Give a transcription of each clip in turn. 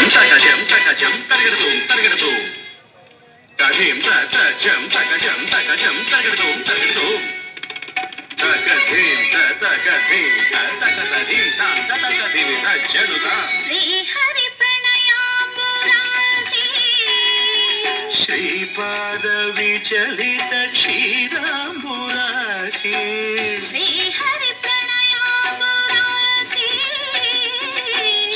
తగజం తరగడదు తగజం తగజం తరగడదు శ్రీహరి ప్రణయాంబురాశి శ్రీపాద విచలిత క్షీరాంబురాశి శ్రీహరి ప్రణయాంబురాశి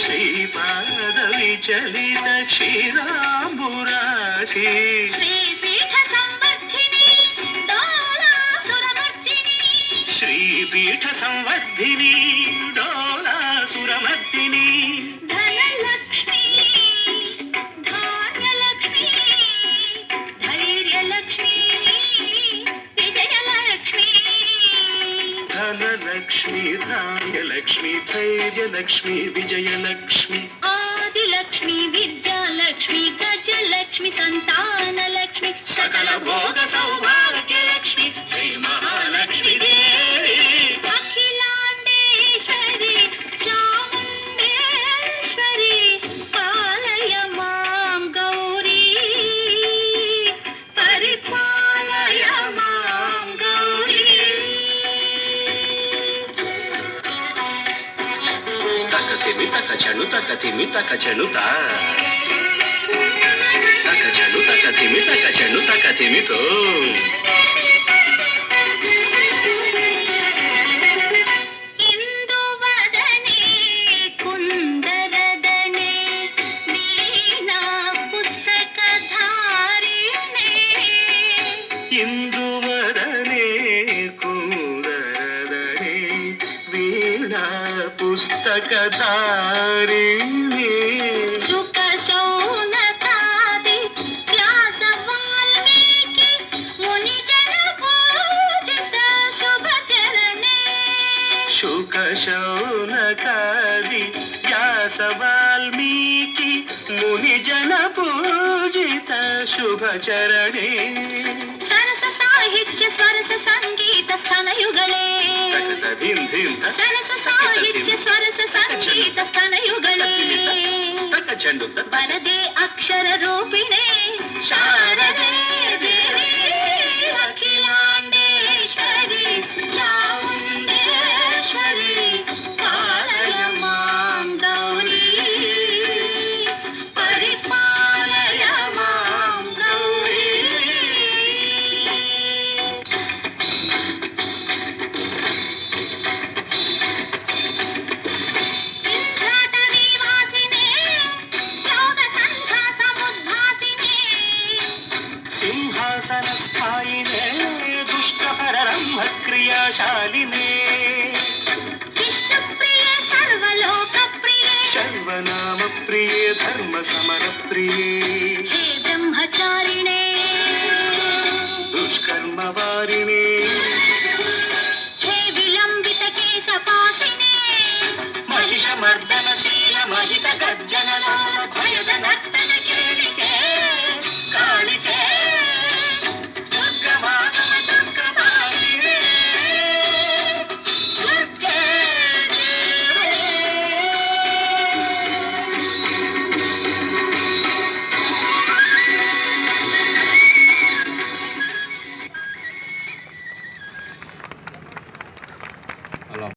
శ్రీపాద విచలిత క్షీరాంబురాశి శ్రీపీఠ సంవర్ధిని డోలాసురమర్దిని శ్రీపీఠ సంవర్ధిని డోలాసురమర్దిని ధనలక్ష్మి ధాన్యలక్ష్మి ధైర్యలక్ష్మి విజయలక్ష్మి ధనలక్ష్మి ధాన్యలక్ష్మి ధైర్యలక్ష్మి విజయలక్ష్మి ఆదిలక్ష్మి విద్యాలక్ష్మి గజలక్ష్మి సంతానలక్ష్మి సకల భోగ సౌభాగ్యలక్ష్మి శ్రీ మహాలక్ష్మి దేవి అఖిలాండేశ్వరి చాముండేశ్వరి పాలయ మాం గౌరీ పరిపాలయ మాం గౌరీ తక్కతిమి తక్కచను తక్కతిమి తక్కచనుత తక్కచను తక్కతిమి తక్కచను తక్కతిమితో ఇందువదనే కుందరదనే వీణా పుస్తకధారిణే ఇందువరనే కూరదనే వీణా పుస్తకధారిణి సుఖ శౌనకాది వ్యాస వాల్మీకి మునిజన పూజిత శుభచరణే శుక శౌనకాది వ్యాస వాల్మీకి మునిజన పూజిత శుభచరణే సరస సాహిత్య స్వరస సంగీత స్థనయుగళే సరస సాహిత్య స్వరస సంగీత స్థనయుగళే వరదే అక్షర రూపిణే శారదే దేవి అఖిలాండేశ్వరి చాముండేశ్వరి పాలయ మాం గౌరీ పరిపాలయ మాం గౌరీ వింధ్యాటవీవాసినే యోగ సంధ్యా సముద్భాసినే సింహాసన స్థాయినే దుష్టపరబ్రహ్మ క్రియాశాలినే విష్ణుప్రియే సర్వలోకప్రియే శర్వనామ ప్రియే ధర్మ సమర ప్రియే